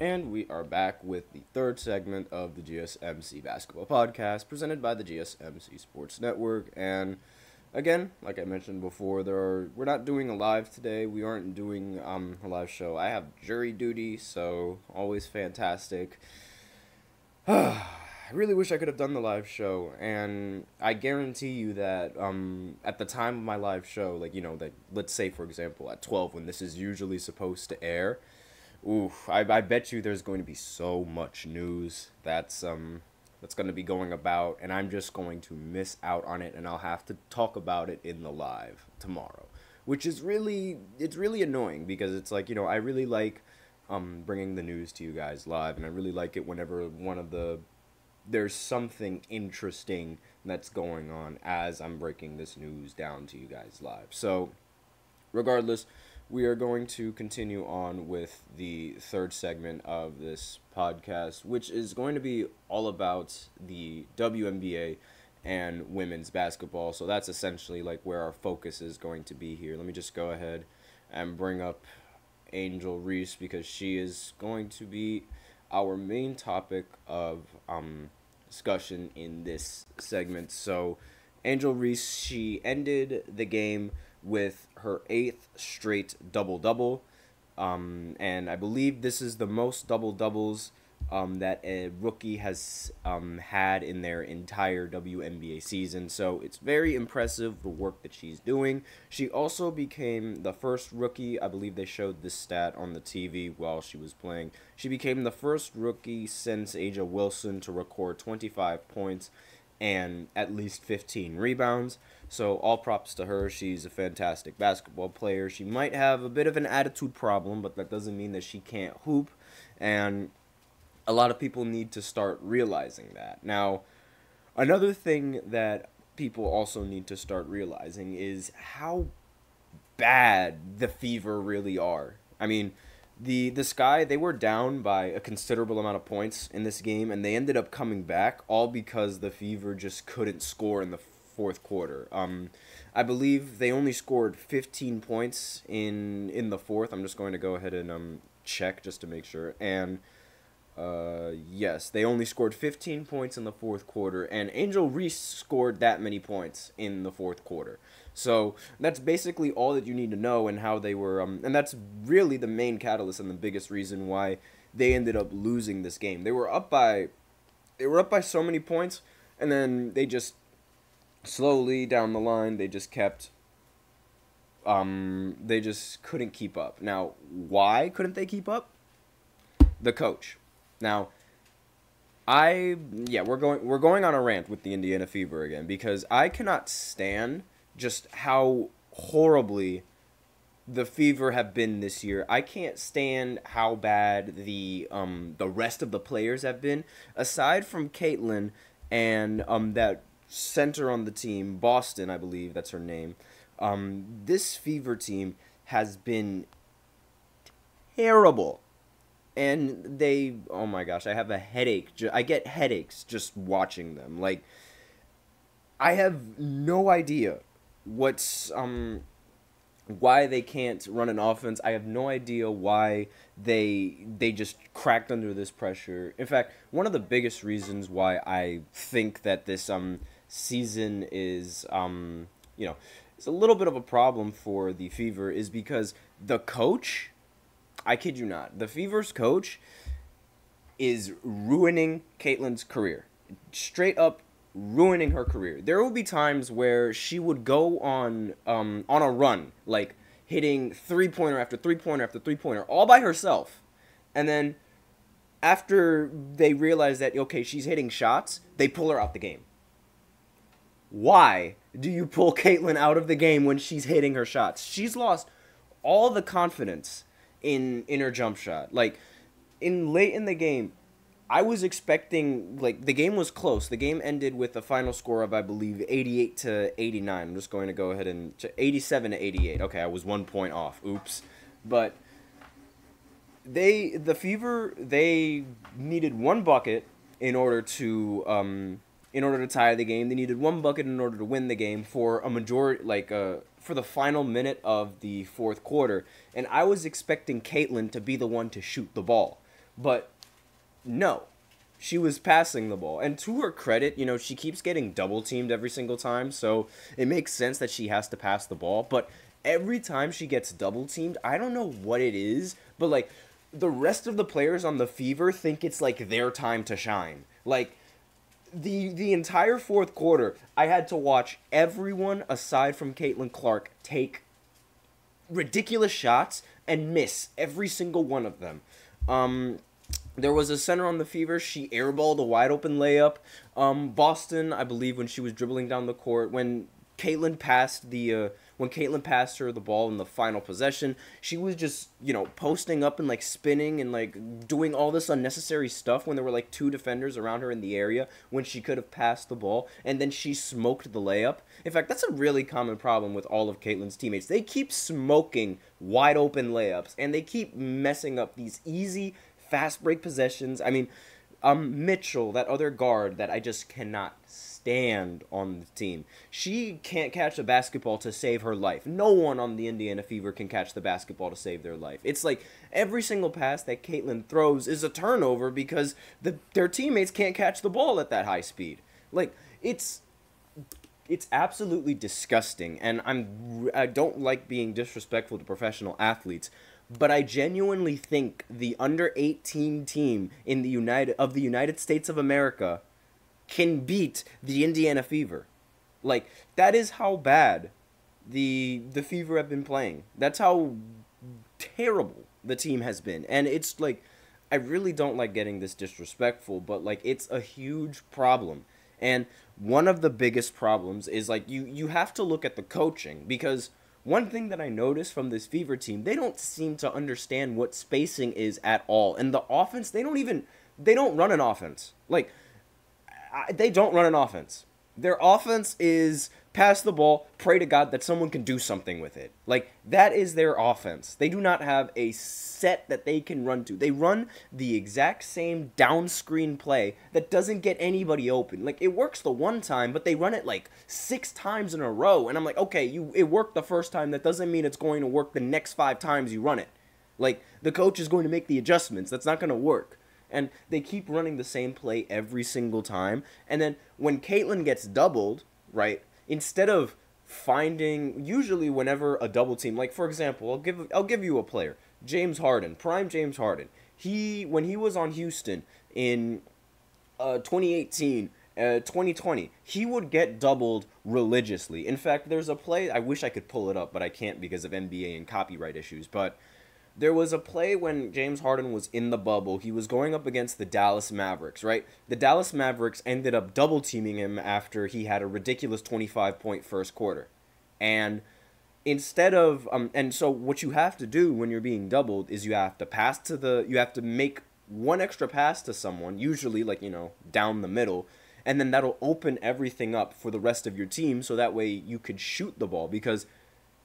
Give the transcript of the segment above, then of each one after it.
And we are back with the third segment of the GSMC Basketball Podcast, presented by the GSMC Sports Network. And again, like I mentioned before, we're not doing a live today. We aren't doing a live show. I have jury duty, so always fantastic. I really wish I could have done the live show, and I guarantee you that at the time of my live show, that let's say for example at 12 when this is usually supposed to air. Oof, I bet you there's going to be so much news that's going to be going about, and I'm just going to miss out on it, and I'll have to talk about it in the live tomorrow, which is really annoying because it's I really like bringing the news to you guys live, and I really like it whenever there's something interesting that's going on as I'm breaking this news down to you guys live. So, regardless, we are going to continue on with the third segment of this podcast, which is going to be all about the WNBA and women's basketball. So that's essentially where our focus is going to be here. Let me just go ahead and bring up Angel Reese because she is going to be our main topic of discussion in this segment. So Angel Reese, she ended the game with her 8th straight double-double, and I believe this is the most double-doubles that a rookie has had in their entire WNBA season. So it's very impressive, the work that she's doing. She also became the first rookie, I believe they showed this stat on the TV while she was playing. She became the first rookie since A'ja Wilson to record 25 points and at least 15 rebounds. So all props to her. She's a fantastic basketball player. She might have a bit of an attitude problem, but that doesn't mean that she can't hoop. And a lot of people need to start realizing that. Now, another thing that people also need to start realizing is how bad the Fever really are. I mean, the Sky, they were down by a considerable amount of points in this game, and they ended up coming back, all because the Fever just couldn't score in the fourth quarter. I believe they only scored 15 points in the fourth. I'm just going to go ahead and check just to make sure. And yes, they only scored 15 points in the fourth quarter, and Angel Reese scored that many points in the fourth quarter. So that's basically all that you need to know, and how they were, and that's really the main catalyst and the biggest reason why they ended up losing this game. They were up by so many points, and then they just slowly down the line they just couldn't keep up. Now, why couldn't they keep up? The coach. Now, we're going on a rant with the Indiana Fever again because I cannot stand just how horribly the Fever have been this year. I can't stand how bad the rest of the players have been. Aside from Caitlin and that center on the team, Boston, I believe that's her name. This Fever team has been terrible. And oh my gosh, I have a headache. I get headaches just watching them. I have no idea why they can't run an offense. I have no idea why they just cracked under this pressure. In fact, one of the biggest reasons why I think that this season is it's a little bit of a problem for the Fever is because the coach, I kid you not, the Fever's coach is ruining Caitlin's career. Straight up ruining her career. There will be times where she would go on a run, hitting three-pointer after three-pointer after three-pointer, all by herself. And then after they realize that, okay, she's hitting shots, they pull her out the game. Why do you pull Caitlin out of the game when she's hitting her shots? She's lost all the confidence in her jump shot. Late in the game, I was expecting, the game was close. The game ended with a final score of, I believe, 88-89. I'm just going to go ahead and 87-88. Okay, I was 1 point off. Oops. But the Fever, they needed one bucket in order to tie the game. They needed one bucket in order to win the game for a majority, for the final minute of the fourth quarter. And I was expecting Caitlin to be the one to shoot the ball. But no, she was passing the ball. And to her credit, she keeps getting double teamed every single time, so it makes sense that she has to pass the ball. But every time she gets double teamed, I don't know what it is, but like the rest of the players on the Fever think it's like their time to shine. Like the entire fourth quarter, I had to watch everyone aside from Caitlin Clark take ridiculous shots and miss every single one of them. There was a center on the Fever. She airballed a wide open layup. Boston, I believe, when she was dribbling down the court, when Caitlin passed her the ball in the final possession, she was just, posting up and like spinning and like doing all this unnecessary stuff when there were like two defenders around her in the area when she could have passed the ball, and then she smoked the layup. In fact, that's a really common problem with all of Caitlin's teammates. They keep smoking wide open layups and they keep messing up these easy fast break possessions. I mean, Mitchell, that other guard that I just cannot stand on the team. She can't catch a basketball to save her life. No one on the Indiana Fever can catch the basketball to save their life. It's like every single pass that Caitlin throws is a turnover because their teammates can't catch the ball at that high speed. Like, it's absolutely disgusting, and I don't like being disrespectful to professional athletes, but I genuinely think the under-18 team in the United States of America can beat the Indiana Fever. Like, that is how bad the Fever have been playing. That's how terrible the team has been. And it's like, I really don't like getting this disrespectful, but like, it's a huge problem. And one of the biggest problems is like, you have to look at the coaching, because one thing that I noticed from this Fever team, they don't seem to understand what spacing is at all. And the offense, they don't run an offense. Like, they don't run an offense. Their offense is pass the ball, pray to God that someone can do something with it. Like, that is their offense. They do not have a set that they can run to. They run the exact same down screen play that doesn't get anybody open. Like, it works the one time, but they run it like 6 times in a row. And I'm like, okay, it worked the first time. That doesn't mean it's going to work the next 5 times you run it. Like, the coach is going to make the adjustments. That's not going to work. And they keep running the same play every single time. And then when Caitlin gets doubled, right, instead of finding, usually whenever a double team, like for example, I'll give you a player, James Harden, prime James Harden. When he was on Houston in 2018, 2020, he would get doubled religiously. In fact, there's a play, I wish I could pull it up, but I can't because of NBA and copyright issues, but there was a play when James Harden was in the bubble. He was going up against the Dallas Mavericks, right? The Dallas Mavericks ended up double-teaming him after he had a ridiculous 25-point first quarter. And instead of and so what you have to do when you're being doubled is you have to make one extra pass to someone, usually like, down the middle, and then that'll open everything up for the rest of your team, so that way you could shoot the ball. Because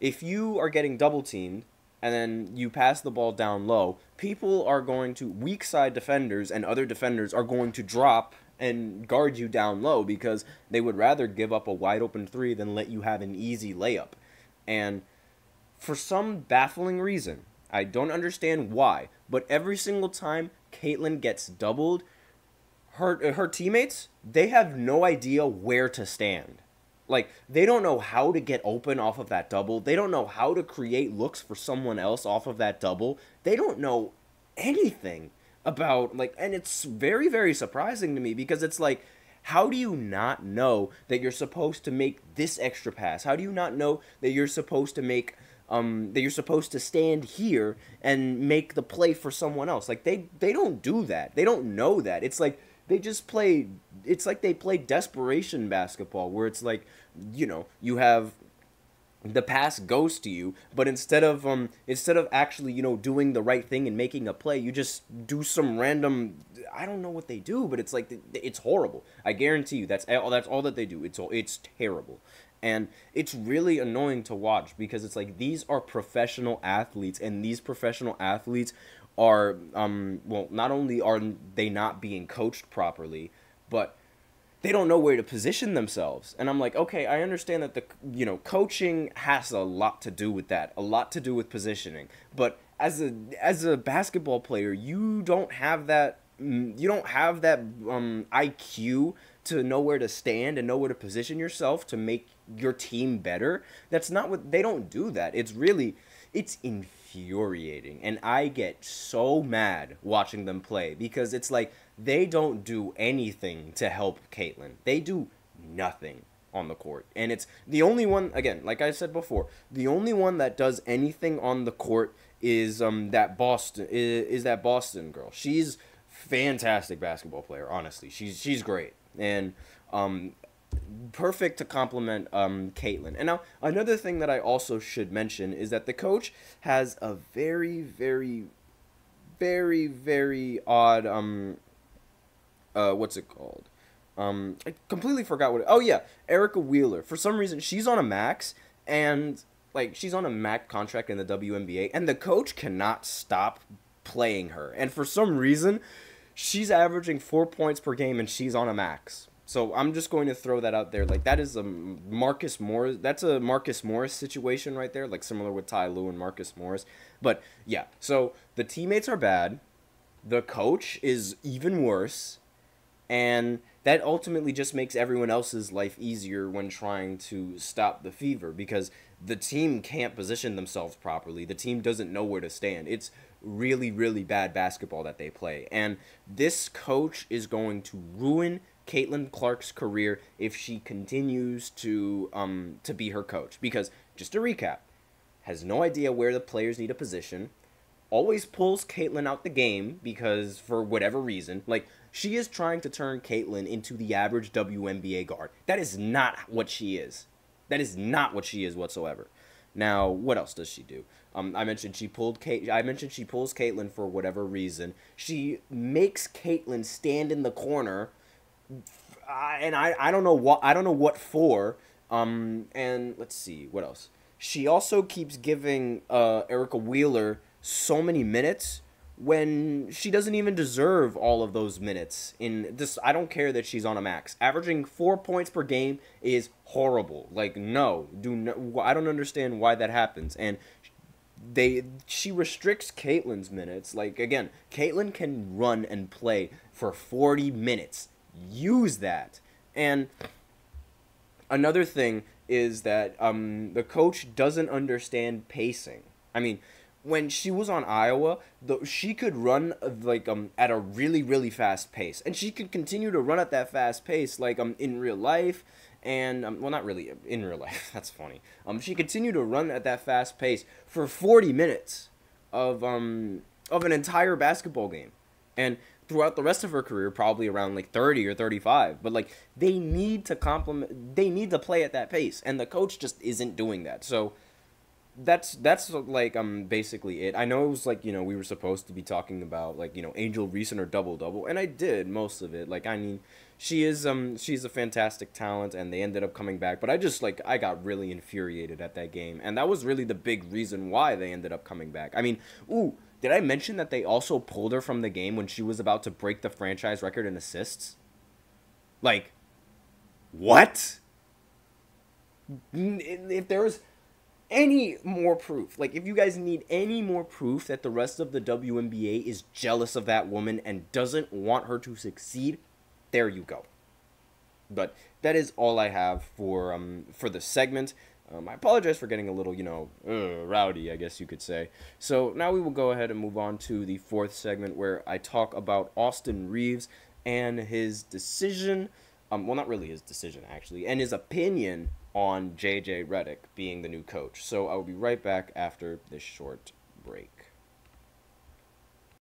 if you are getting double-teamed and then you pass the ball down low, weak side defenders and other defenders are going to drop and guard you down low because they would rather give up a wide open 3 than let you have an easy layup. And for some baffling reason, I don't understand why, but every single time Caitlin gets doubled, her teammates, they have no idea where to stand. Like, they don't know how to get open off of that double. They don't know how to create looks for someone else off of that double. They don't know anything about, like, and it's very, very surprising to me because it's like, how do you not know that you're supposed to make this extra pass? How do you not know that you're supposed to make, that you're supposed to stand here and make the play for someone else? Like, they don't do that. They don't know that. It's like, it's like they play desperation basketball where it's like, you have the pass goes to you, but instead of actually, doing the right thing and making a play, you just do some random, I don't know what they do, but it's like, it's horrible. I guarantee you that's all that they do. It's terrible. And it's really annoying to watch because it's like, these are professional athletes, and these professional athletes are, not only are they not being coached properly, but they don't know where to position themselves. And I'm like, okay, I understand that coaching has a lot to do with that, a lot to do with positioning. But as a basketball player, you don't have that IQ to know where to stand and know where to position yourself to make your team better. That's not what they don't do that. It's infuriating, and I get so mad watching them play because it's like they don't do anything to help Caitlyn. They do nothing on the court. And it's the only one, again, like I said before, the only one that does anything on the court is that Boston girl. She's fantastic basketball player, honestly. She's great. And perfect to complement Caitlyn. And now another thing that I also should mention is that the coach has a very, very, very, very odd what's it called? I completely forgot what. Oh yeah, Erica Wheeler. For some reason, she's on a max, and like she's on a max contract in the WNBA, and the coach cannot stop playing her. And for some reason, she's averaging 4 points per game, and she's on a max. So I'm just going to throw that out there. Like that is a Marcus Morris. That's a Marcus Morris situation right there. Like similar with Ty Lue and Marcus Morris. But yeah, so the teammates are bad. The coach is even worse. And that ultimately just makes everyone else's life easier when trying to stop the fever because the team can't position themselves properly. The team doesn't know where to stand. It's really, really bad basketball that they play. And this coach is going to ruin Caitlin Clark's career if she continues to be her coach. Because, just to recap, has no idea where the players need a position, always pulls Caitlyn out the game because for whatever reason, like she is trying to turn Caitlyn into the average WNBA guard. That is not what she is. That is not what she is whatsoever. Now, what else does she do? I mentioned she pulls Caitlyn for whatever reason. She makes Caitlyn stand in the corner, and I don't know what for. And let's see what else. She also keeps giving Erica Wheeler so many minutes when she doesn't even deserve all of those minutes. In this, I don't care that she's on a max. Averaging 4 points per game is horrible. Like, no, I don't understand why that happens. And she restricts Caitlyn's minutes. Like, again, Caitlyn can run and play for 40 minutes. Use that. And another thing is that the coach doesn't understand pacing. I mean, when she was on Iowa, she could run like at a really, really fast pace, and she could continue to run at that fast pace like in real life, and well, not really in real life. That's funny. She continued to run at that fast pace for 40 minutes of an entire basketball game, and throughout the rest of her career, probably around like 30 or 35. But like they need to play at that pace, and the coach just isn't doing that. So that's like basically it. I know it was like, you know, we were supposed to be talking about like, you know, Angel Reese and her double, and I did most of it. Like, I mean, she's a fantastic talent, and they ended up coming back, but I got really infuriated at that game, and that was really the big reason why they ended up coming back. I mean, did I mention that they also pulled her from the game when she was about to break the franchise record in assists? Like, what? If there was any more proof, like if you guys need any more proof that the rest of the WNBA is jealous of that woman and doesn't want her to succeed, there you go. But that is all I have for the segment. I apologize for getting a little, you know, rowdy, I guess you could say. So now we will go ahead and move on to the fourth segment where I talk about Austin Reeves and his decision, well, not really his decision, actually, and his opinion on JJ Redick being the new coach. So I will be right back after this short break.